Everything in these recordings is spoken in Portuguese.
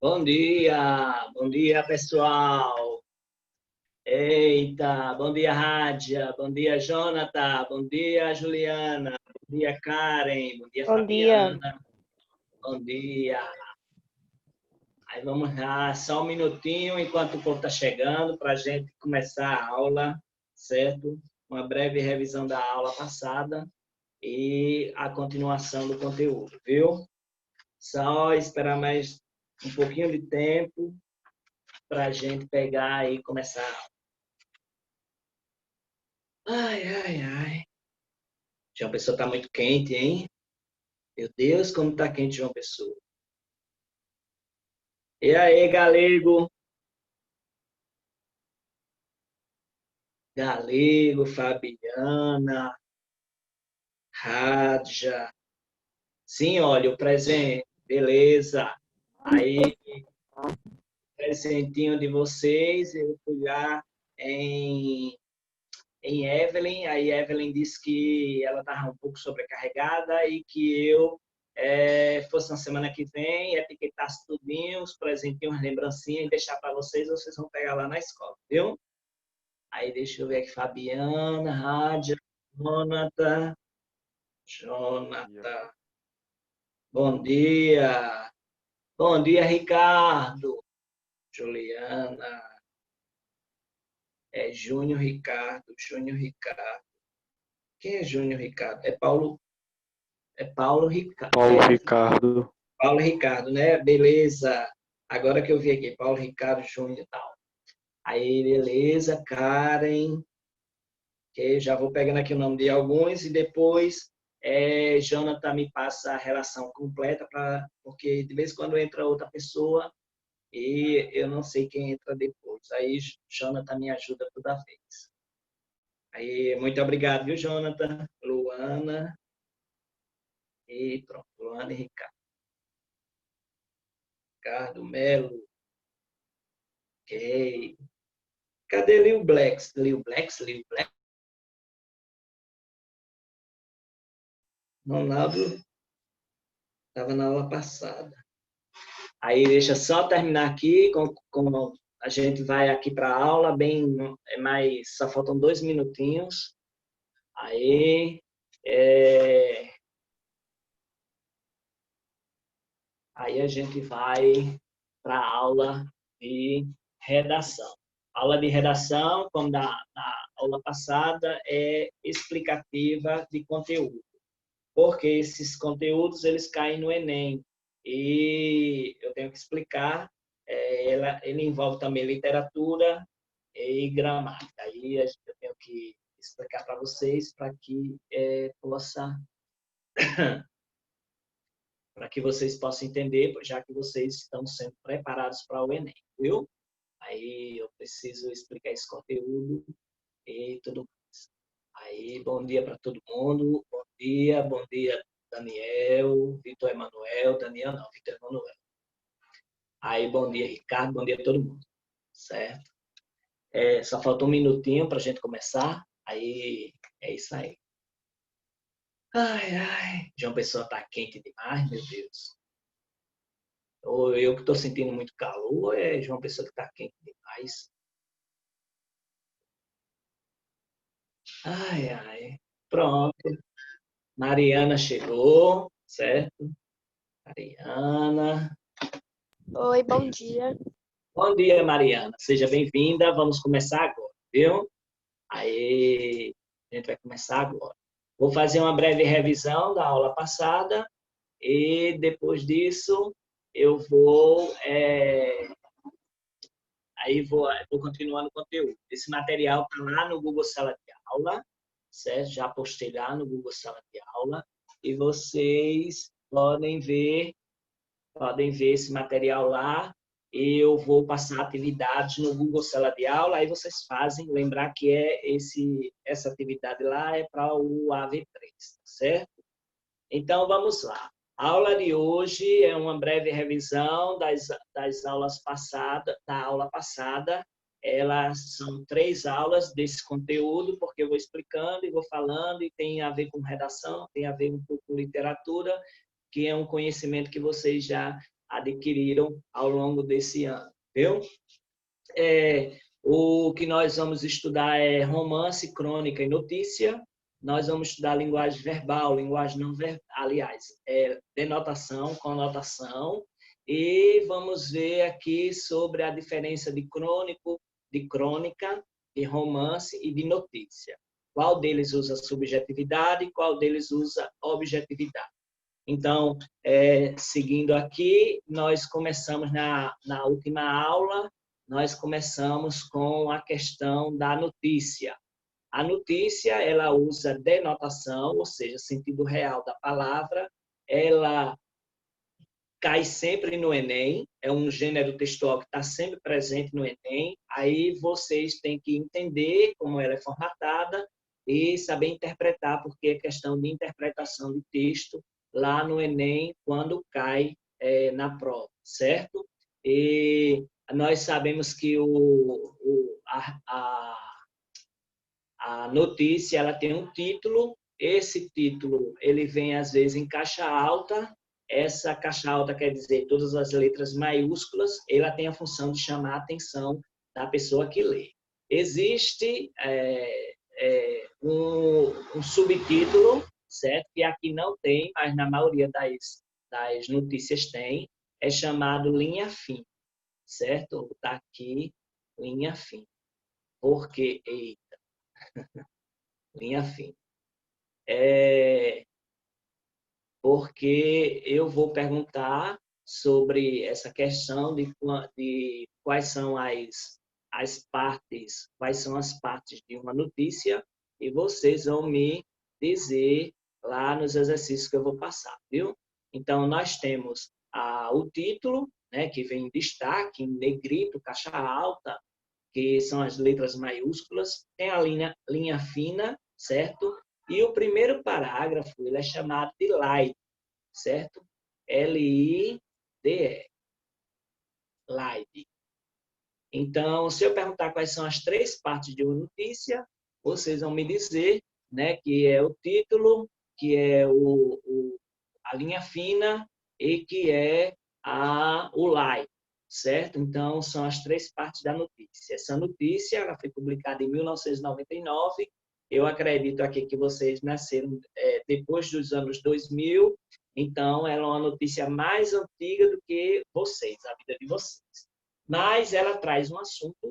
Bom dia pessoal. Eita, bom dia Rádia, bom dia Jonathan, bom dia Juliana, bom dia Karen, bom dia Bom dia. Fabiana, bom dia. Aí vamos lá, só um minutinho enquanto o povo está chegando para a gente começar a aula, certo? Uma breve revisão da aula passada e a continuação do conteúdo, viu? Só esperar mais um pouquinho de tempo para a gente pegar e começar. Ai, ai, ai. João Pessoa está muito quente, hein? Meu Deus, como está quente João Pessoa. E aí, Galego? Galego, Fabiana, Radja. Sim, olha, o presente. Beleza. Aí, presentinho de vocês, eu fui lá em Evelyn. Aí Evelyn disse que ela estava um pouco sobrecarregada e que eu fosse na semana que vem, etiquetasse tudinho, os presentinhos, lembrancinhas e deixar para vocês vão pegar lá na escola, viu? Aí deixa eu ver aqui, Fabiana, Rádia, Jonathan. Bom dia. Bom dia, Ricardo. Juliana. Júnior Ricardo. Quem é Júnior Ricardo? Paulo Ricardo. Paulo Ricardo. Paulo Ricardo, né? Beleza. Agora que eu vi aqui, Paulo Ricardo Júnior e tal. Aí, beleza, Karen. Que já vou pegando aqui o nome de alguns e depois Jonathan me passa a relação completa, porque de vez em quando entra outra pessoa e eu não sei quem entra depois. Aí Jonathan me ajuda toda vez. Aí, muito obrigado, viu, Jonathan? Luana. E pronto, Luana e Ricardo. Ricardo Melo. Ok. Cadê Lil Blacks? Lil Blacks? Ronaldo estava na aula passada. Aí deixa só terminar aqui, com a gente vai aqui para a aula, mais, só faltam 2 minutinhos. Aí, aí a gente vai para a aula de redação. A aula de redação, como na aula passada, é explicativa de conteúdo, porque esses conteúdos eles caem no Enem e eu tenho que explicar. Ele envolve também literatura e gramática. Aí eu tenho que explicar para vocês para que para que vocês possam entender, já que vocês estão sendo preparados para o Enem, viu? Aí eu preciso explicar esse conteúdo e tudo mais. Aí, bom dia para todo mundo. Bom dia, Daniel, Vitor Emanuel, Daniel não, Vitor Emanuel. Aí, bom dia, Ricardo, bom dia a todo mundo, certo? Só falta um minutinho para a gente começar, aí é isso aí. Ai, ai, João Pessoa tá quente demais, meu Deus. Ou eu que estou sentindo muito calor, ou é João Pessoa que tá quente demais. Ai, ai, pronto. Mariana chegou, certo? Mariana. Oi, bom dia. Bom dia, Mariana. Seja bem-vinda. Vamos começar agora, viu? Aí, a gente vai começar agora. Vou fazer uma breve revisão da aula passada e depois disso eu vou vou continuar no conteúdo. Esse material está lá no Google Sala de Aula, certo? Já postei lá no Google Sala de Aula e vocês podem ver esse material lá. Eu vou passar atividades no Google Sala de Aula, aí vocês fazem, lembrar que essa atividade lá é para o AV3, certo? Então, vamos lá. A aula de hoje é uma breve revisão das aulas passadas, da aula passada. Elas são 3 aulas desse conteúdo, porque eu vou explicando e vou falando, e tem a ver com redação, tem a ver um pouco com literatura, que é um conhecimento que vocês já adquiriram ao longo desse ano, viu? O que nós vamos estudar é romance, crônica e notícia. Nós vamos estudar linguagem verbal, linguagem não verbal, aliás, denotação, conotação, e vamos ver aqui sobre a diferença de crônico, de crônica, de romance e de notícia. Qual deles usa subjetividade e qual deles usa objetividade. Então, seguindo aqui, nós começamos na última aula, nós começamos com a questão da notícia. A notícia, ela usa denotação, ou seja, sentido real da palavra, ela cai sempre no Enem, é um gênero textual que está sempre presente no Enem, aí vocês têm que entender como ela é formatada e saber interpretar, porque é questão de interpretação de texto lá no Enem, quando cai na prova, certo? E nós sabemos que a notícia ela tem um título, esse título ele vem às vezes em caixa alta, essa caixa alta quer dizer todas as letras maiúsculas, ela tem a função de chamar a atenção da pessoa que lê. Existe um subtítulo, certo? Que aqui não tem, mas na maioria das notícias tem, é chamado linha fina, certo? Está aqui, linha fina. Porque, eita, linha fina. Porque eu vou perguntar sobre essa questão de quais são as partes, quais são as partes de uma notícia, e vocês vão me dizer lá nos exercícios que eu vou passar, viu? Então, nós temos o título, né, que vem em destaque, em negrito, caixa alta, que são as letras maiúsculas, tem a linha fina, certo? E o primeiro parágrafo ele é chamado de LIDE, certo? L-I-D-E. LIDE. Então, se eu perguntar quais são as três partes de uma notícia, vocês vão me dizer, né, que é o título, que é a linha fina e que é o LIDE, certo? Então, são as três partes da notícia. Essa notícia ela foi publicada em 1999. Eu acredito aqui que vocês nasceram depois dos anos 2000, então ela é uma notícia mais antiga do que vocês, a vida de vocês. Mas ela traz um assunto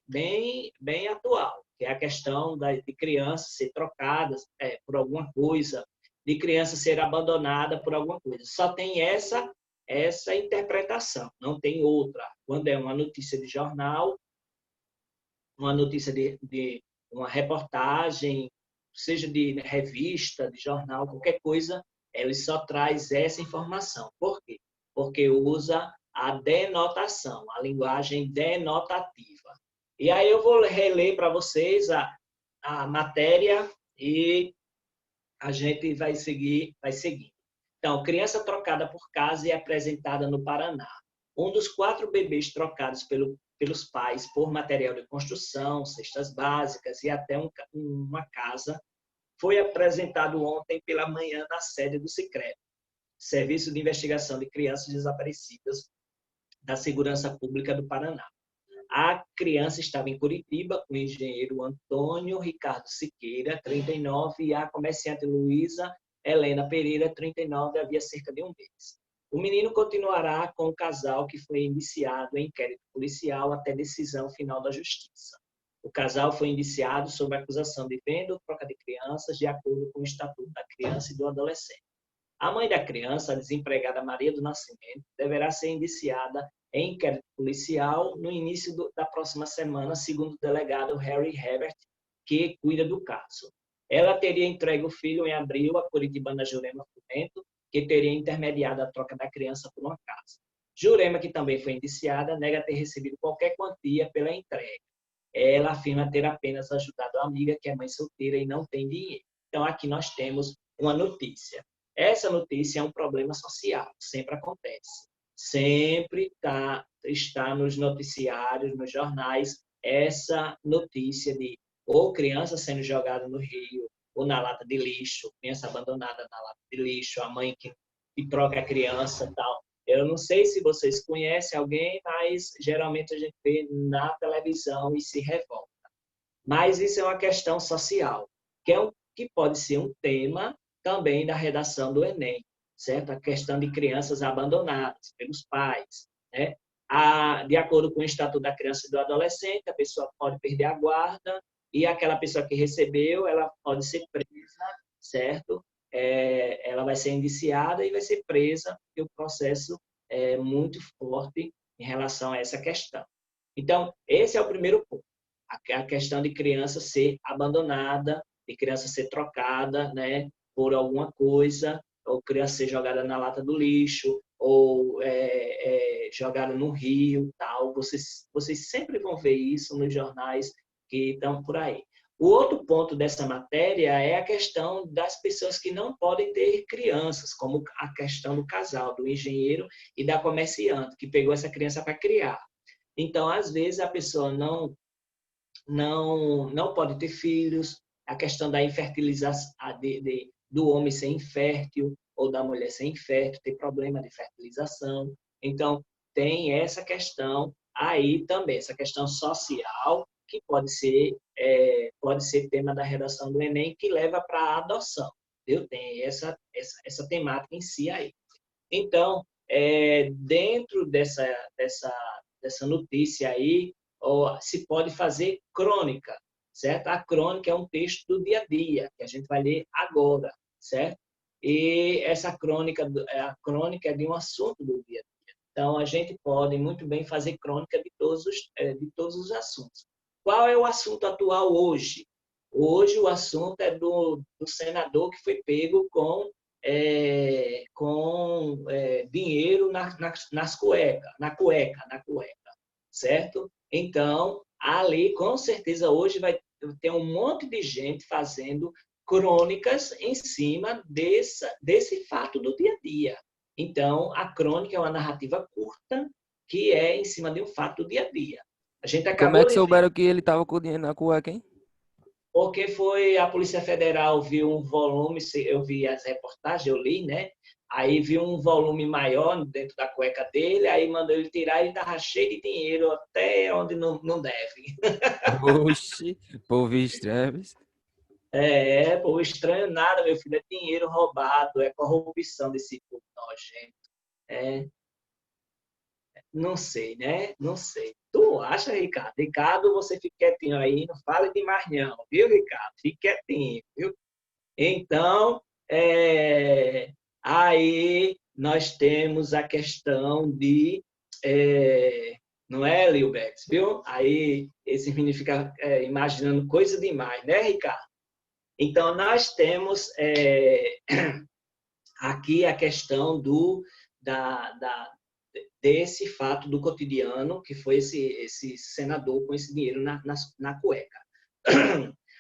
bem atual, que é a questão de crianças ser trocadas por alguma coisa, de criança ser abandonada por alguma coisa. Só tem essa interpretação, não tem outra. Quando é uma notícia de jornal, uma notícia de uma reportagem, seja de revista, de jornal, qualquer coisa, ele só traz essa informação. Por quê? Porque usa a denotação, a linguagem denotativa. E aí eu vou reler para vocês a matéria e a gente vai seguir. Então, criança trocada por casa e apresentada no Paraná. Um dos 4 bebês trocados pelos pais por material de construção, cestas básicas e até uma casa foi apresentado ontem pela manhã na sede do Sicredi, Serviço de Investigação de Crianças Desaparecidas da Segurança Pública do Paraná. A criança estava em Curitiba com o engenheiro Antônio Ricardo Siqueira, 39, e a comerciante Luísa Helena Pereira, 39, havia cerca de um mês. O menino continuará com o casal que foi indiciado em inquérito policial até decisão final da Justiça. O casal foi indiciado sob acusação de venda ou troca de crianças de acordo com o Estatuto da Criança e do Adolescente. A mãe da criança, a desempregada Maria do Nascimento, deverá ser indiciada em inquérito policial no início da próxima semana, segundo o delegado Harry Herbert, que cuida do caso. Ela teria entregue o filho em abril à curitibana Jurema Fumento, que teria intermediado a troca da criança por uma casa. Jurema, que também foi indiciada, nega ter recebido qualquer quantia pela entrega. Ela afirma ter apenas ajudado a amiga, que é mãe solteira e não tem dinheiro. Então, aqui nós temos uma notícia. Essa notícia é um problema social, sempre acontece. Sempre está nos noticiários, nos jornais, essa notícia de ou criança sendo jogada no rio, ou na lata de lixo, criança abandonada na lata de lixo, a mãe que troca a criança e tal. Eu não sei se vocês conhecem alguém, mas geralmente a gente vê na televisão e se revolta. Mas isso é uma questão social, que pode ser um tema também da redação do Enem, certo? A questão de crianças abandonadas pelos pais, né? De acordo com o Estatuto da Criança e do Adolescente, a pessoa pode perder a guarda e aquela pessoa que recebeu, ela pode ser presa, certo? Ela vai ser indiciada e vai ser presa, porque o processo é muito forte em relação a essa questão. Então, esse é o primeiro ponto, a questão de criança ser abandonada, de criança ser trocada, né, por alguma coisa, ou criança ser jogada na lata do lixo, ou jogada no rio, tal. Vocês sempre vão ver isso nos jornais que estão por aí. O outro ponto dessa matéria é a questão das pessoas que não podem ter crianças, como a questão do casal, do engenheiro e da comerciante, que pegou essa criança para criar. Então, às vezes, a pessoa não pode ter filhos, a questão da infertilização, do homem ser infértil ou da mulher ser infértil, ter problema de fertilização. Então, tem essa questão aí também, essa questão social, que pode ser tema da redação do Enem, que leva para a adoção. Viu? Tem essa temática em si aí. Então, dentro dessa notícia aí, se pode fazer crônica, certo? A crônica é um texto do dia a dia, que a gente vai ler agora, certo? E essa crônica, a crônica é de um assunto do dia a dia. Então, a gente pode muito bem fazer crônica de todos os assuntos. Qual é o assunto atual hoje? Hoje o assunto é do senador que foi pego com dinheiro nas cuecas, na cueca, certo? Então, ali, com certeza, hoje vai ter um monte de gente fazendo crônicas em cima desse fato do dia a dia. Então, a crônica é uma narrativa curta que é em cima de um fato do dia a dia. A gente E como é acabou que de ver, souberam que ele tava com o dinheiro na cueca, hein? porque foi a Polícia Federal viu um volume, eu vi as reportagens, eu li, né? Aí viu um volume maior dentro da cueca dele, aí mandou ele tirar, ele estava cheio de dinheiro até onde não deve. Oxi, povo estranho. Pô, estranho nada, meu filho, é dinheiro roubado, é corrupção desse povo nojento. É, não sei, né? Não sei. Tu acha, Ricardo? Ricardo, você fica quietinho aí, não fale de mais não, viu, Ricardo? Fique quietinho, viu? Então, aí nós temos a questão de, não é, Lilbex, viu? Aí esse menino fica imaginando coisa demais, né, Ricardo? Então, nós temos aqui a questão desse fato do cotidiano, que foi esse senador com esse dinheiro na cueca.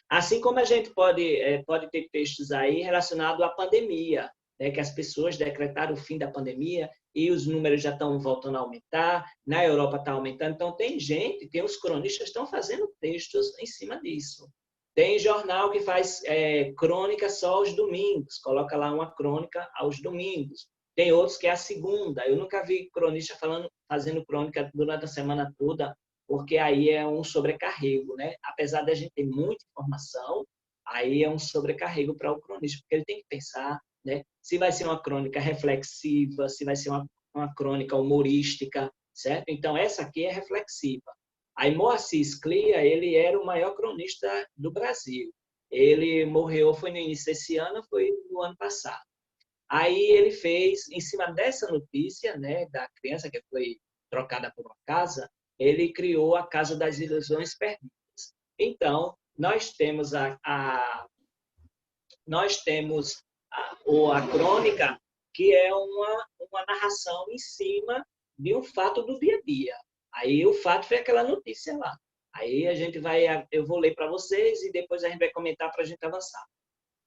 Assim como a gente pode ter textos aí relacionados à pandemia, né, que as pessoas decretaram o fim da pandemia e os números já estão voltando a aumentar, na Europa está aumentando, então tem os cronistas estão fazendo textos em cima disso. Tem jornal que faz crônica só aos domingos, coloca lá uma crônica aos domingos. Tem outros que é a segunda. Eu nunca vi cronista fazendo crônica durante a semana toda, porque aí é um sobrecarrego, né? Apesar da gente ter muita informação, aí é um sobrecarrego para o cronista, porque ele tem que pensar, né? Se vai ser uma crônica reflexiva, se vai ser uma crônica humorística, certo? Então, essa aqui é reflexiva. Aí, Moacir Sclia, ele era o maior cronista do Brasil. Ele morreu, foi no início desse ano, foi no ano passado. Aí ele fez, em cima dessa notícia, né, da criança que foi trocada por uma casa, ele criou a Casa das Ilusões Perdidas. Então, nós temos a crônica, que é uma narração em cima de um fato do dia a dia. Aí o fato foi aquela notícia lá. Aí eu vou ler para vocês e depois a gente vai comentar para a gente avançar.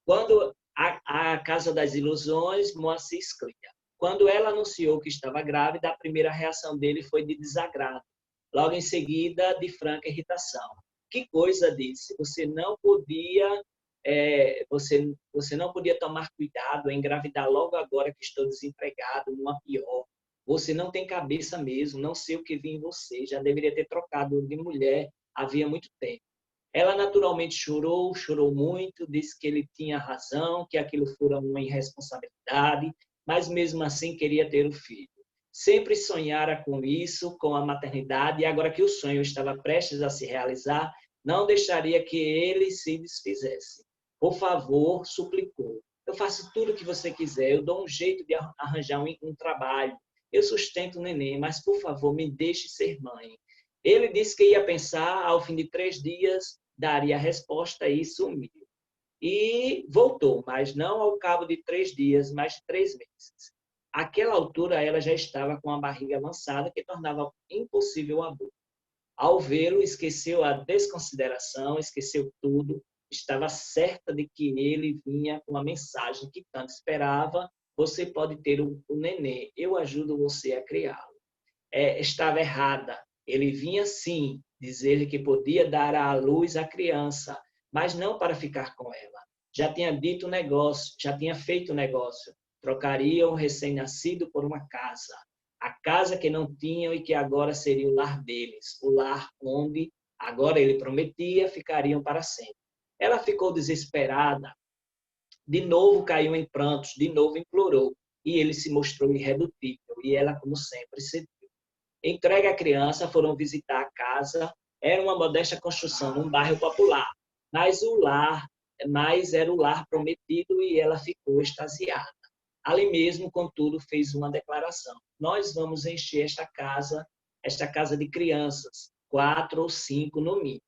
Quando a Casa das Ilusões, Moacir Sclia. Quando ela anunciou que estava grávida, a primeira reação dele foi de desagrado. Logo em seguida, de franca irritação. Que coisa disse? Você não podia tomar cuidado, engravidar logo agora que estou desempregado, numa pior. você não tem cabeça mesmo, não sei o que vi em você, já deveria ter trocado de mulher havia muito tempo. Ela naturalmente chorou, chorou muito, disse que ele tinha razão, que aquilo fora uma irresponsabilidade, mas mesmo assim queria ter o filho. Sempre sonhara com isso, com a maternidade, e agora que o sonho estava prestes a se realizar, não deixaria que ele se desfizesse. Por favor, suplicou. Eu faço tudo o que você quiser, eu dou um jeito de arranjar um trabalho, eu sustento o neném, mas por favor, me deixe ser mãe. Ele disse que ia pensar, ao fim de 3 dias, daria a resposta e sumiu. E voltou, mas não ao cabo de 3 dias, mas de 3 meses. Àquela altura, ela já estava com a barriga avançada, que tornava impossível o aborto. Ao vê-lo, esqueceu a desconsideração, esqueceu tudo, estava certa de que ele vinha com a mensagem que tanto esperava: você pode ter o nenê, eu ajudo você a criá-lo. Estava errada. Ele vinha, sim, dizer-lhe que podia dar à luz a criança, mas não para ficar com ela. Já tinha dito o negócio, já tinha feito o negócio. Trocaria o recém-nascido por uma casa. A casa que não tinham e que agora seria o lar deles. O lar onde, agora ele prometia, ficariam para sempre. Ela ficou desesperada. De novo caiu em prantos, de novo implorou. E ele se mostrou irredutível. E ela, como sempre, cedeu. Entregue a criança, foram visitar a casa. Era uma modesta construção num bairro popular, mas era o lar prometido e ela ficou extasiada. Ali mesmo, contudo, fez uma declaração: nós vamos encher esta casa de crianças, 4 ou 5 no mínimo.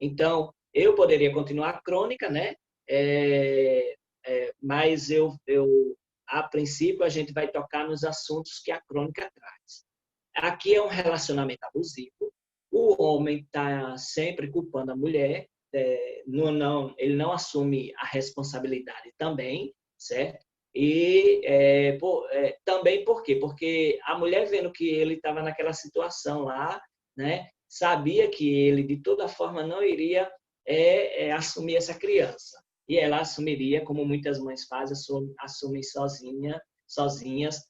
Então, eu poderia continuar a crônica, né? Mas a princípio, a gente vai tocar nos assuntos que a crônica traz. Aqui é um relacionamento abusivo. O homem está sempre culpando a mulher. Ele não assume a responsabilidade também, certo? E também por quê? Porque a mulher, vendo que ele estava naquela situação lá, né, sabia que ele, de toda forma, não iria assumir essa criança. E ela assumiria, como muitas mães fazem, assumem sozinhas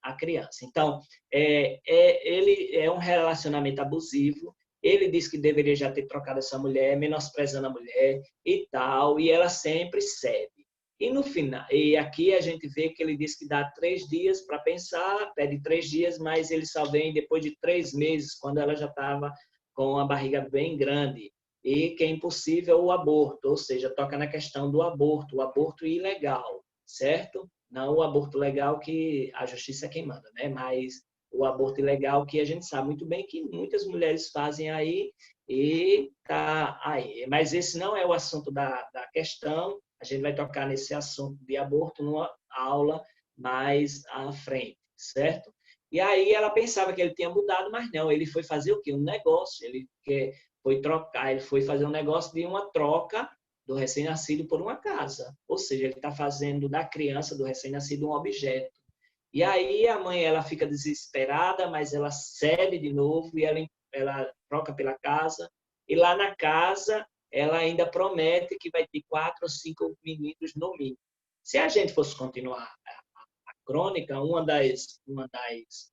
a criança. Então, ele é um relacionamento abusivo. Ele diz que deveria já ter trocado essa mulher, menosprezando a mulher e tal, e ela sempre cede. E no final, e aqui a gente vê que ele diz que dá 3 dias para pensar, pede 3 dias, mas ele só vem depois de 3 meses, quando ela já estava com a barriga bem grande, e que é impossível o aborto, ou seja, toca na questão do aborto, o aborto ilegal, certo? Não o aborto legal que a justiça é quem manda, né? Mas o aborto ilegal que a gente sabe muito bem que muitas mulheres fazem aí e tá aí. Mas esse não é o assunto da questão. A gente vai tocar nesse assunto de aborto numa aula mais à frente, certo? E aí ela pensava que ele tinha mudado, mas não, ele foi fazer o quê? Um negócio. Ele foi trocar, ele foi fazer um negócio de uma troca do recém-nascido por uma casa. Ou seja, ele está fazendo da criança, do recém-nascido, um objeto. E aí a mãe ela fica desesperada, mas ela cede de novo e ela troca pela casa. E lá na casa, ela ainda promete que vai ter 4 ou 5 meninos no mínimo. Se a gente fosse continuar a crônica,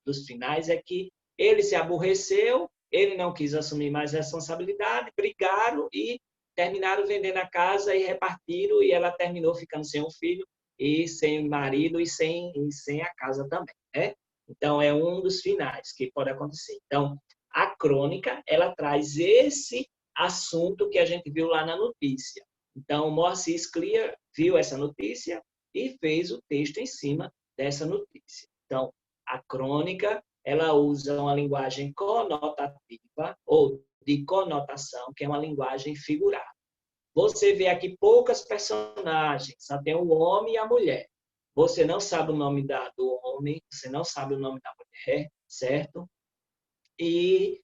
dos finais é que ele se aborreceu, ele não quis assumir mais responsabilidade, brigaram e terminaram vendendo a casa e repartiram, e ela terminou ficando sem um filho e sem marido e sem a casa também, né? Então, é um dos finais que pode acontecer. Então, a crônica, ela traz esse assunto que a gente viu lá na notícia. Então, Moacir Scliar viu essa notícia e fez o texto em cima dessa notícia. Então, a crônica, ela usa uma linguagem conotativa ou de conotação, que é uma linguagem figurada. Você vê aqui poucas personagens, só tem o homem e a mulher. Você não sabe o nome do homem, você não sabe o nome da mulher, certo? E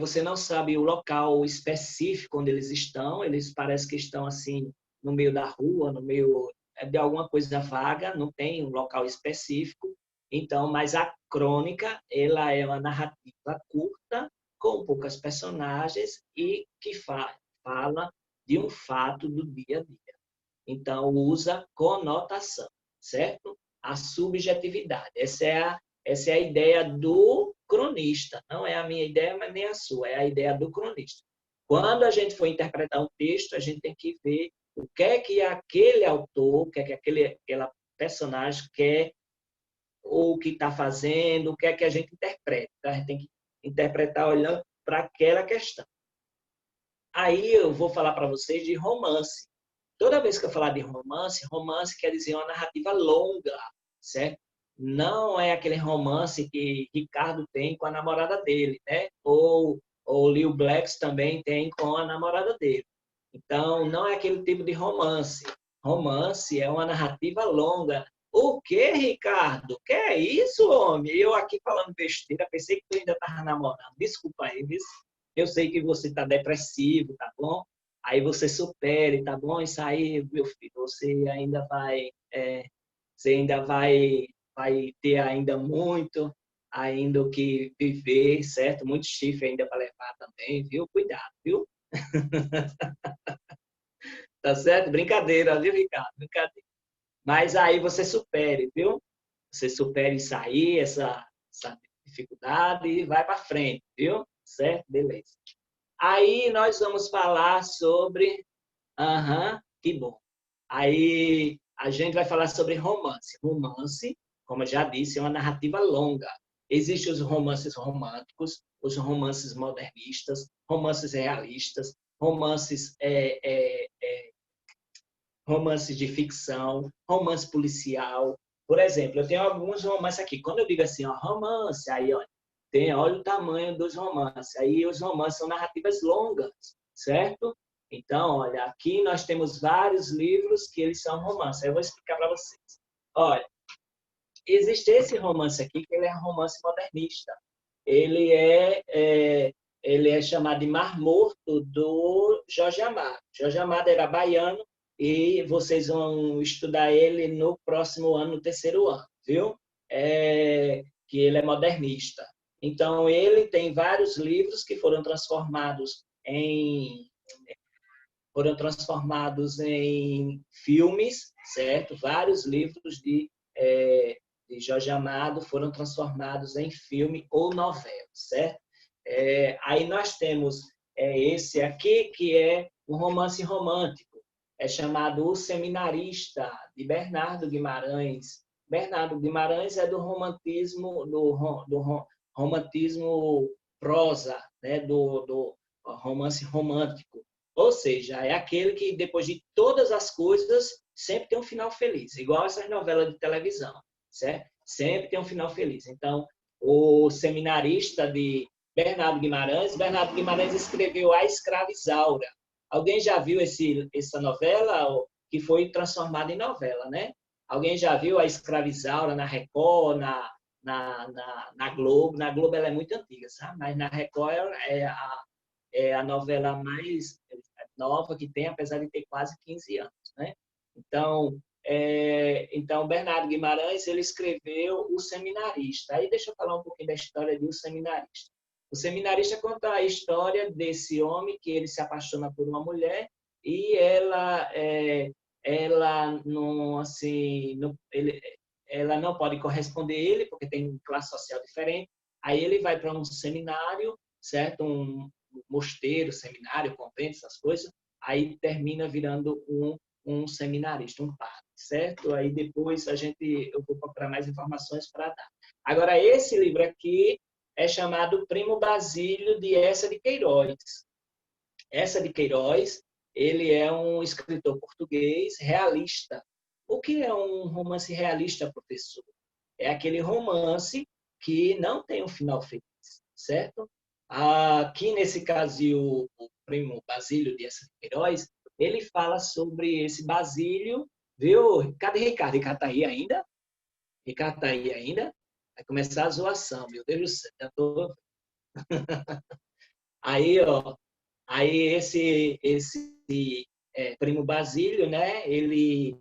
você não sabe o local específico onde eles estão. Eles parecem que estão assim no meio da rua, no meio de alguma coisa vaga, não tem um local específico. Então, mas a crônica, ela é uma narrativa curta, com poucas personagens e que fala de um fato do dia a dia. Então, usa conotação, certo? A subjetividade. Essa é Essa é a ideia do cronista. Não é a minha ideia, mas nem a sua. É a ideia do cronista. Quando a gente for interpretar um texto, a gente tem que ver o que é que aquele autor, o que é que aquela personagem quer, ou o que está fazendo, o que é que a gente interpreta. A gente tem que interpretar olhando para aquela questão. Aí eu vou falar para vocês de romance. Toda vez que eu falar de romance, romance quer dizer uma narrativa longa, certo? Não é aquele romance que Ricardo tem com a namorada dele, né? Ou Lil Blacks também tem com a namorada dele. Então, não é aquele tipo de romance. Romance é uma narrativa longa. O que, Ricardo? Que é isso, homem? Eu aqui falando besteira, pensei que tu ainda estava namorando. Desculpa aí, viu? Eu sei que você está depressivo, tá bom? Aí você supere, tá bom? Isso aí, meu filho, você ainda vai ter ainda muito ainda o que viver, certo? Muito chifre ainda para levar também, viu? Cuidado, viu? Tá certo? Brincadeira, viu, Ricardo? Brincadeira. Mas aí você supere, viu? Você supere isso aí, essa dificuldade e vai para frente, viu? Certo? Beleza. Aí nós vamos falar sobre... Aham, que bom. Aí a gente vai falar sobre romance. Romance, como eu já disse, é uma narrativa longa. Existem os romances românticos, os romances modernistas, romances realistas, romances de ficção, romance policial. Por exemplo, eu tenho alguns romances aqui. Quando eu digo assim, ó, romance, aí olha, olha o tamanho dos romances. Aí os romances são narrativas longas, certo? Então, olha, aqui nós temos vários livros que eles são romances. Eu vou explicar para vocês. Olha, existe esse romance aqui, que ele é um romance modernista. Ele é chamado de Mar Morto, do Jorge Amado. Jorge Amado era baiano e vocês vão estudar ele no próximo ano, no terceiro ano, viu? Que ele é modernista. Então, ele tem vários livros que foram transformados em filmes, certo? Vários livros de Jorge Amado foram transformados em filme ou novela, certo? Aí nós temos esse aqui, que é um romance romântico, é chamado O Seminarista, de Bernardo Guimarães. Bernardo Guimarães é do romantismo prosa, né? do romance romântico. Ou seja, é aquele que, depois de todas as coisas, sempre tem um final feliz, igual essas novelas de televisão, certo? Sempre tem um final feliz. Então, o Seminarista, de Bernardo Guimarães escreveu A Escravizaura. Alguém já viu essa novela, que foi transformada em novela, né? Alguém já viu A Escravizaura na Record, na Globo? Na Globo ela é muito antiga, sabe? Mas na Record é a novela mais nova que tem, apesar de ter quase 15 anos, né? Então, Bernardo Guimarães, ele escreveu O Seminarista. Aí deixa eu falar um pouquinho da história de O Seminarista. O Seminarista conta a história desse homem que ele se apaixona por uma mulher e ela não, assim, ela não pode corresponder a ele, porque tem classe social diferente. Aí ele vai para um seminário, certo? Um mosteiro, seminário, convento, essas coisas. Aí termina virando um seminarista, um padre, certo? Aí depois eu vou procurar mais informações para dar. Agora, esse livro aqui é chamado Primo Basílio, de Eça de Queiroz. Eça de Queiroz, ele é um escritor português realista. O que é um romance realista, professor? É aquele romance que não tem um final feliz, certo? Aqui, nesse caso, o Primo Basílio de Eça de Queiroz, ele fala sobre esse Basílio, viu? Cadê Ricardo? Ricardo está aí ainda? Ricardo está aí ainda? Vai começar a zoação, meu Deus do céu. Já tô... Aí, ó, aí esse Primo Basílio, né? Ele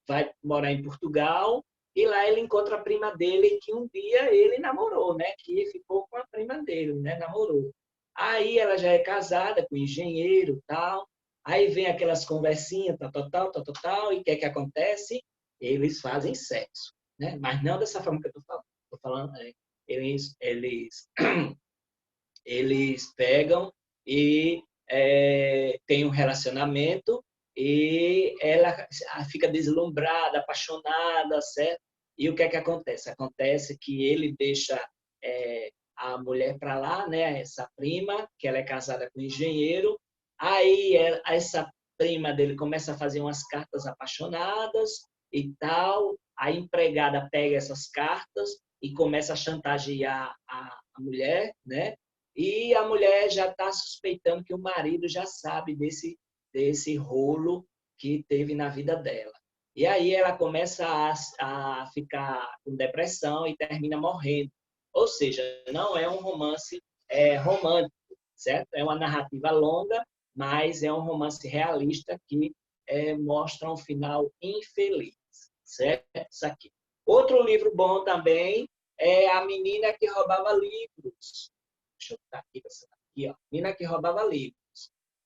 vai morar em Portugal e lá ele encontra a prima dele, que um dia ele namorou, né? Que ficou com a prima dele, né? Namorou. Aí ela já é casada com um engenheiro, tal. Aí vem aquelas conversinhas, tal, tal, tal, tal, tal, tal, e o que é que acontece? Eles fazem sexo. né? Mas não dessa forma que eu estou falando. Estou falando, eles pegam e tem um relacionamento e ela fica deslumbrada, apaixonada, certo? E o que é que acontece? Acontece que ele deixa a mulher para lá, né? Essa prima, que ela é casada com um engenheiro. Aí essa prima dele começa a fazer umas cartas apaixonadas e tal. A empregada pega essas cartas e começa a chantagear a mulher, né? E a mulher já está suspeitando que o marido já sabe desse rolo que teve na vida dela. E aí ela começa a ficar com depressão e termina morrendo. Ou seja, não é um romance romântico, certo? É uma narrativa longa, mas é um romance realista que mostra um final infeliz, certo? Isso aqui. Outro livro bom também é A Menina que Roubava Livros. Deixa eu botar aqui, ó. Menina que Roubava Livros.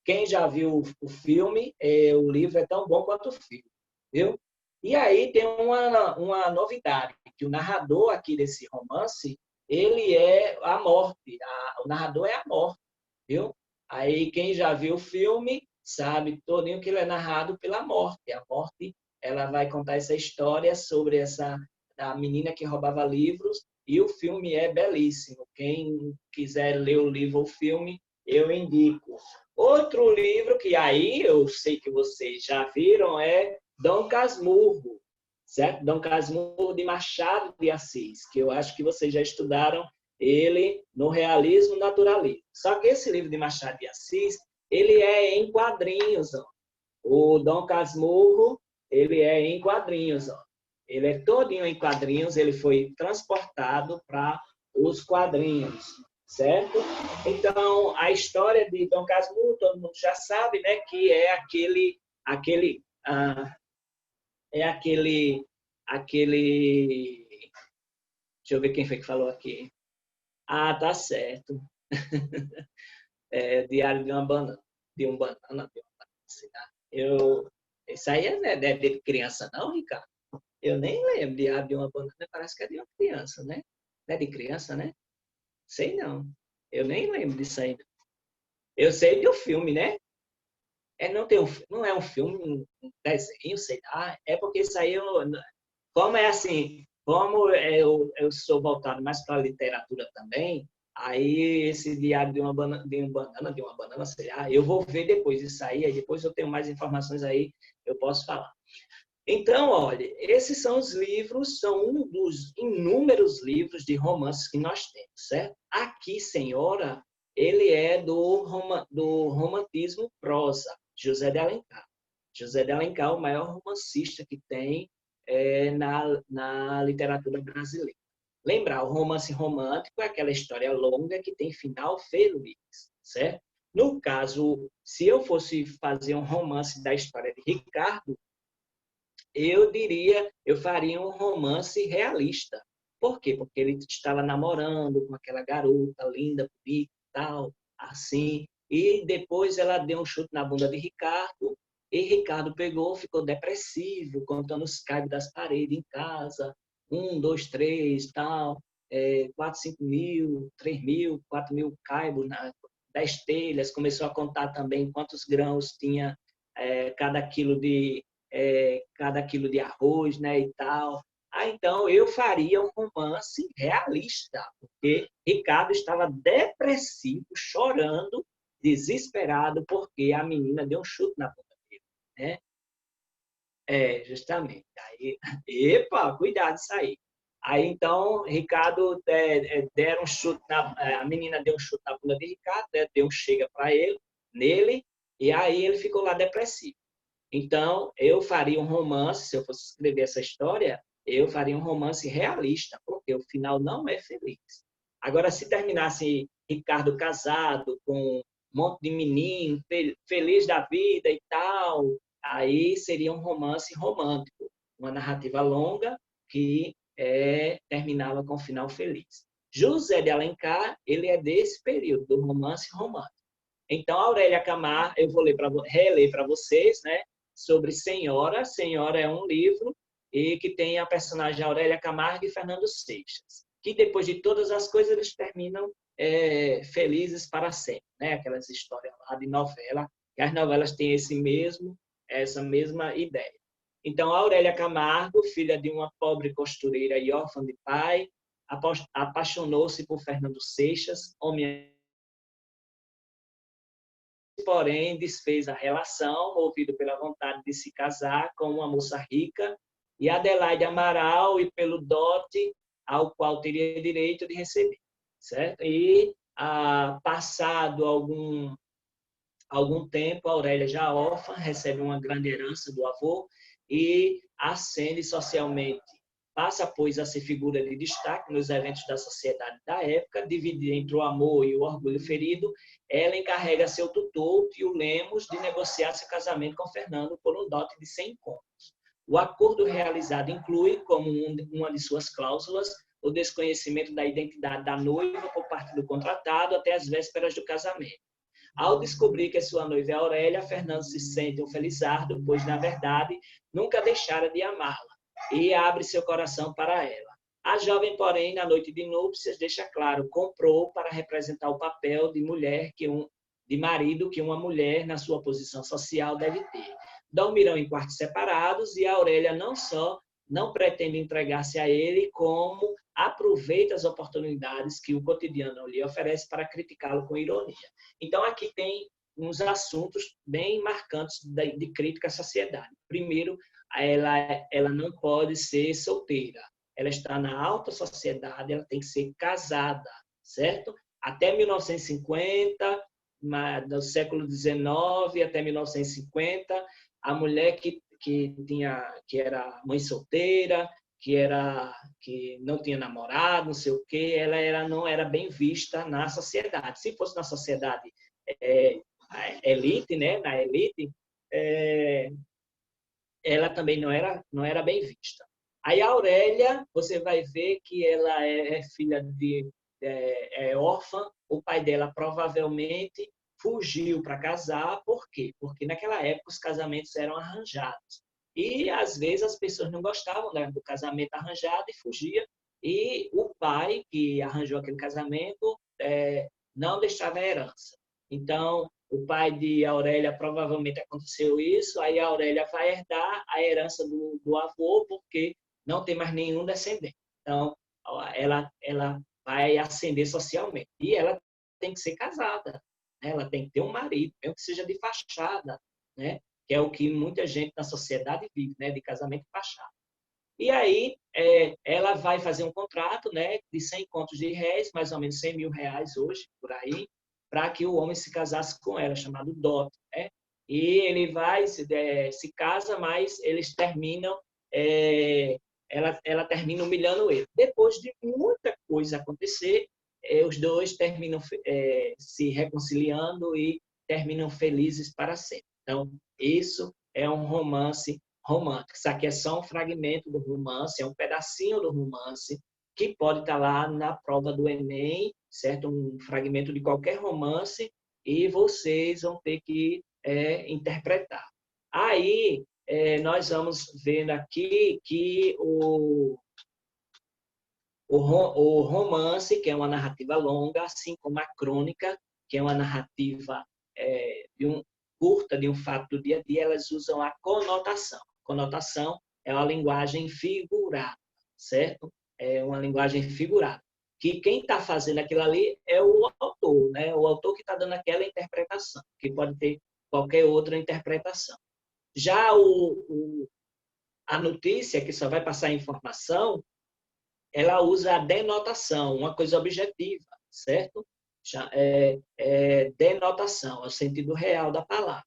Quem já viu o filme, o livro é tão bom quanto o filme, viu? E aí tem uma novidade, que o narrador aqui desse romance, ele é a morte. O narrador é a morte, viu? Aí quem já viu o filme sabe todinho que ele é narrado pela morte. A morte, ela vai contar essa história sobre a menina que roubava livros, e o filme é belíssimo. Quem quiser ler o livro ou o filme, eu indico. Outro livro que aí eu sei que vocês já viram é Dom Casmurro, certo? Dom Casmurro de Machado de Assis, que eu acho que vocês já estudaram ele no realismo naturalismo. Só que esse livro de Machado de Assis, ele é em quadrinhos, ó. O Dom Casmurro, ele é em quadrinhos, ó. Ele é todinho em quadrinhos, ele foi transportado para os quadrinhos, certo? Então, a história de Dom Casmurro, todo mundo já sabe, né, que é aquele, deixa eu ver quem foi que falou aqui. Ah, tá certo. Diário de uma banana, sei lá. Isso aí não é de criança não, Ricardo? Eu nem lembro. Diário de uma banana, parece que é de uma criança, né? Não é de criança, né? Sei não. Eu nem lembro disso aí. Eu sei do filme, né? Não é um filme, um desenho, sei lá. É porque isso aí, como é assim, como eu sou voltado mais para a literatura também, aí esse diário de uma banana, sei lá, eu vou ver depois isso aí depois eu tenho mais informações aí, eu posso falar. Então, olha, esses são os livros, são um dos inúmeros livros de romances que nós temos, certo? Aqui, Senhora, ele é do romantismo prosa, José de Alencar. José de Alencar é o maior romancista que tem na literatura brasileira. Lembrar, o romance romântico é aquela história longa que tem final feliz, certo? No caso, se eu fosse fazer um romance da história de Ricardo, eu faria um romance realista. Por quê? Porque ele estava namorando com aquela garota linda, bonita e tal, assim, e depois ela deu um chute na bunda de Ricardo, e Ricardo pegou, ficou depressivo, contando os caibros das paredes em casa, 1, 2, 3, tal, 4, 5 mil, 3 mil, 4 mil caibros, 10 telhas, começou a contar também quantos grãos tinha cada quilo de arroz, né, e tal. Então, eu faria um romance realista, porque Ricardo estava depressivo, chorando, desesperado, porque a menina deu um chute na bunda dele, né? Justamente. Aí, epa, cuidado isso aí. Aí, então, Ricardo deram um chute, a menina deu um chute na bunda de Ricardo, deu um chega para ele, nele, e aí ele ficou lá depressivo. Então, eu faria um romance, se eu fosse escrever essa história, eu faria um romance realista, porque o final não é feliz. Agora, se terminasse Ricardo casado, com um monte de menino, feliz da vida e tal, aí seria um romance romântico, uma narrativa longa que terminava com um final feliz. José de Alencar, ele é desse período, do romance romântico. Então, Aurélia Camargo, eu vou reler para vocês, né? Sobre Senhora. Senhora é um livro e que tem a personagem Aurélia Camargo e Fernando Seixas, que depois de todas as coisas eles terminam felizes para sempre, né? Aquelas histórias lá de novela, que as novelas têm essa mesma ideia. Então, Aurélia Camargo, filha de uma pobre costureira e órfã de pai, apaixonou-se por Fernando Seixas, homem, porém desfez a relação, movido pela vontade de se casar com uma moça rica, e Adelaide Amaral, e pelo dote ao qual teria direito de receber, certo? E, passado algum tempo, Aurélia, já órfã, recebe uma grande herança do avô e ascende socialmente. Passa, pois, a ser figura de destaque nos eventos da sociedade da época, dividida entre o amor e o orgulho ferido. Ela encarrega seu tutor, Tio Lemos, de negociar seu casamento com Fernando por um dote de 100 contos. O acordo realizado inclui, como uma de suas cláusulas, o desconhecimento da identidade da noiva por parte do contratado até as vésperas do casamento. Ao descobrir que sua noiva é Aurélia, Fernando se sente um felizardo, pois, na verdade, nunca deixara de amá-la, e abre seu coração para ela. A jovem, porém, na noite de núpcias, deixa claro, comprou para representar o papel de mulher de marido que uma mulher, na sua posição social, deve ter. Dormirão em quartos separados e a Aurélia não só não pretende entregar-se a ele, como aproveita as oportunidades que o cotidiano lhe oferece para criticá-lo com ironia. Então, aqui tem uns assuntos bem marcantes de crítica à sociedade. Primeiro, ela não pode ser solteira. Ela está na alta sociedade, ela tem que ser casada, certo? Até 1950, do século XIX até 1950, a mulher que era mãe solteira, que não tinha namorado, não sei o quê, ela não era bem vista na sociedade. Se fosse na sociedade elite, né, na elite, ela também não era bem vista. Aí a Aurélia, você vai ver que ela é filha é órfã, o pai dela provavelmente fugiu para casar. Por quê? Porque naquela época os casamentos eram arranjados. E, às vezes, as pessoas não gostavam, né, do casamento arranjado e fugia. E o pai, que arranjou aquele casamento, não deixava a herança. Então, o pai de Aurélia, provavelmente aconteceu isso, aí a Aurélia vai herdar a herança do avô, porque não tem mais nenhum descendente. Então, ela vai ascender socialmente. E ela tem que ser casada, né? Ela tem que ter um marido, mesmo que seja de fachada, né? Que é o que muita gente na sociedade vive, né? De casamento de fachada. E aí, ela vai fazer um contrato, né, de 100 contos de réis, mais ou menos 100 mil reais hoje, por aí, para que o homem se casasse com ela, chamado dote, né? E ele vai, se casa, mas eles terminam, ela termina humilhando ele. Depois de muita coisa acontecer, os dois terminam se reconciliando e terminam felizes para sempre. Então, isso é um romance romântico. Isso aqui é só um fragmento do romance, é um pedacinho do romance que pode estar lá na prova do Enem, certo? Um fragmento de qualquer romance, e vocês vão ter que interpretar. Aí, nós vamos vendo aqui que o romance, que é uma narrativa longa, assim como a crônica, que é uma narrativa curta de um fato do dia a dia, elas usam a conotação. Conotação é uma linguagem figurada, certo? É uma linguagem figurada. Que quem está fazendo aquilo ali é o autor, né? O autor que está dando aquela interpretação, que pode ter qualquer outra interpretação. Já a notícia, que só vai passar informação, ela usa a denotação, uma coisa objetiva, certo? Denotação, é o sentido real da palavra.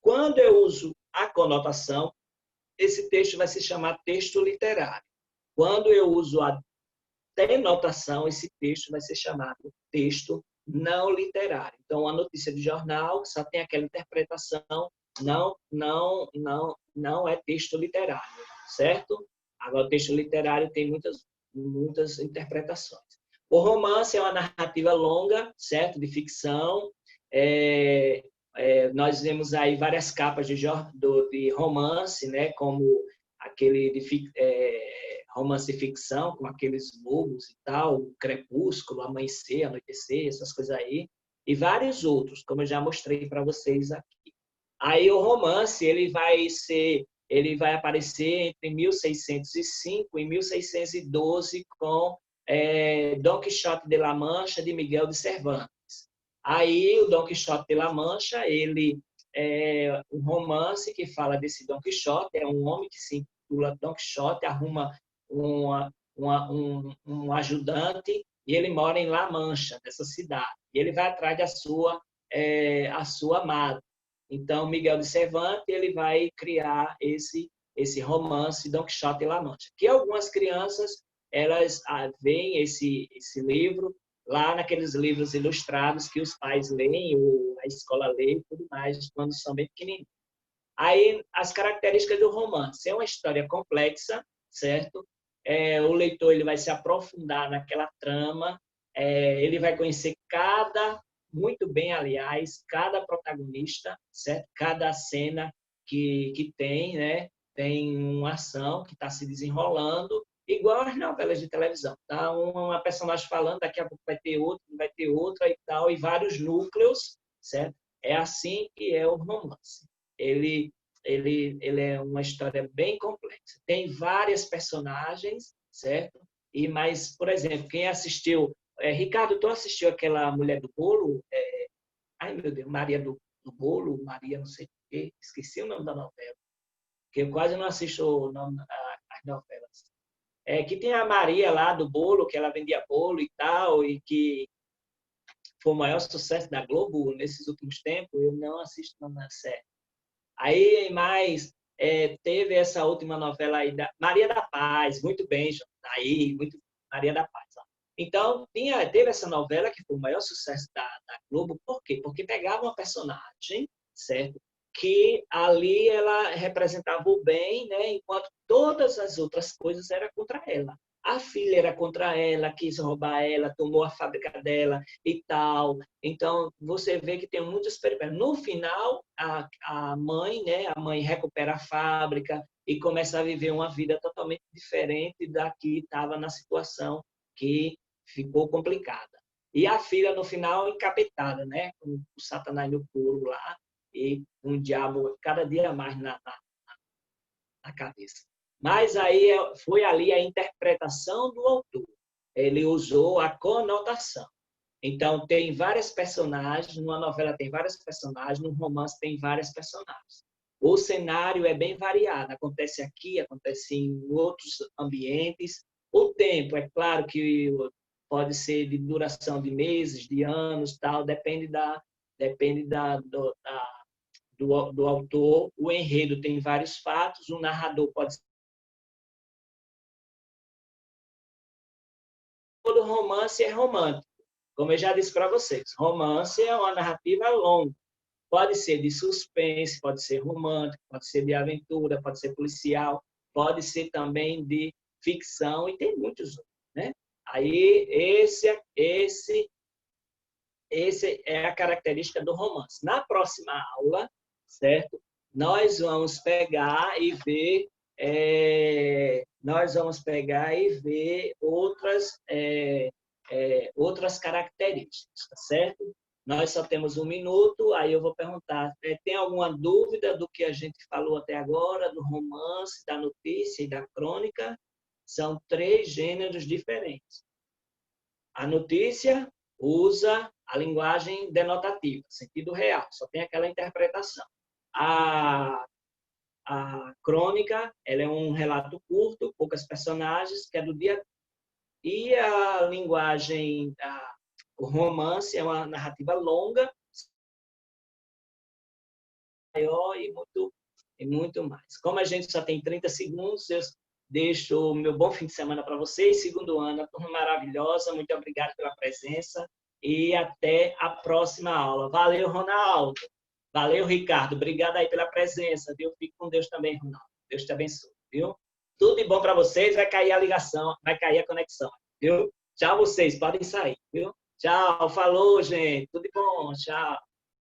Quando eu uso a conotação, esse texto vai se chamar texto literário. Quando eu uso a denotação, esse texto vai ser chamado texto não literário. Então, a notícia de jornal só tem aquela interpretação, não é texto literário, certo? Agora, o texto literário tem muitas interpretações. O romance é uma narrativa longa, certo? De ficção. Nós vemos aí várias capas de romance, né? Como aquele romance de ficção, com aqueles lobos e tal, o Crepúsculo, Amanhecer, Anoitecer, essas coisas aí, e vários outros, como eu já mostrei para vocês aqui. Aí o romance ele vai aparecer entre 1605 e 1612 com Dom Quixote de La Mancha, de Miguel de Cervantes. Aí o Dom Quixote de La Mancha, ele é um romance que fala desse Dom Quixote, é um homem que se intitula Dom Quixote, arruma um ajudante e ele mora em La Mancha, nessa cidade. E ele vai atrás a sua amada. Então, Miguel de Cervantes ele vai criar esse romance Dom Quixote de La Mancha, que algumas crianças elas veem esse livro lá naqueles livros ilustrados que os pais leem, ou a escola lê e tudo mais, quando são bem pequenininhos. Aí, as características do romance. É uma história complexa, certo? O leitor ele vai se aprofundar naquela trama, ele vai conhecer muito bem, aliás, cada protagonista, certo? Cada cena que tem, né? Tem uma ação que está se desenrolando, igual as novelas de televisão. Tá? Uma personagem falando, daqui a pouco vai ter outro, vai ter outra e tal, e vários núcleos, certo? É assim que é o romance. Ele é uma história bem complexa. Tem várias personagens, certo? Mas, por exemplo, quem assistiu... Ricardo, tu assistiu aquela Mulher do Bolo? Ai, meu Deus, Maria do Bolo, Maria não sei o quê, esqueci o nome da novela, que eu quase não assisto as novelas. Que tem a Maria lá do bolo, que ela vendia bolo e tal, e que foi o maior sucesso da Globo nesses últimos tempos, eu não assisto na série. Aí, mais, teve essa última novela aí, Maria da Paz, muito bem, João, aí, muito Maria da Paz. Ó. Então, teve essa novela que foi o maior sucesso da Globo, por quê? Porque pegava uma personagem, certo? Que ali ela representava o bem, né? Enquanto todas as outras coisas eram contra ela. A filha era contra ela, quis roubar ela, tomou a fábrica dela e tal. Então, você vê que tem muitos peripécias. No final, a mãe, né? A mãe recupera a fábrica e começa a viver uma vida totalmente diferente da que estava na situação que ficou complicada. E a filha, no final, encapetada, né? Com o Satanás no couro lá e um diabo cada dia mais na cabeça. Mas aí foi ali a interpretação do autor. Ele usou a conotação. Então, tem várias personagens, numa novela tem vários personagens, num romance tem várias personagens. O cenário é bem variado, acontece aqui, acontece em outros ambientes. O tempo, é claro que pode ser de duração de meses, de anos, tal, depende do autor. O enredo tem vários fatos, o narrador pode ser... Todo romance é romântico, como eu já disse para vocês. Romance é uma narrativa longa. Pode ser de suspense, pode ser romântico, pode ser de aventura, pode ser policial, pode ser também de ficção, e tem muitos outros, né? Aí, esse é a característica do romance. Na próxima aula, certo? Nós vamos pegar e ver outras características, tá certo? Nós só temos 1 minuto, aí eu vou perguntar, tem alguma dúvida do que a gente falou até agora, do romance, da notícia e da crônica? São 3 gêneros diferentes. A notícia usa a linguagem denotativa, sentido real, só tem aquela interpretação. A crônica, ela é um relato curto, poucas personagens, que é do dia. E a linguagem, o romance é uma narrativa longa, maior e muito mais. Como a gente só tem 30 segundos, eu deixo o meu bom fim de semana para vocês. Segundo ano, turma maravilhosa. Muito obrigado pela presença e até a próxima aula. Valeu, Ronaldo. Valeu, Ricardo. Obrigado aí pela presença, viu? Fique com Deus também, Ronaldo. Deus te abençoe, viu? Tudo de bom para vocês. Vai cair a ligação, vai cair a conexão, viu? Tchau, vocês. Podem sair, viu? Tchau. Falou, gente. Tudo de bom. Tchau.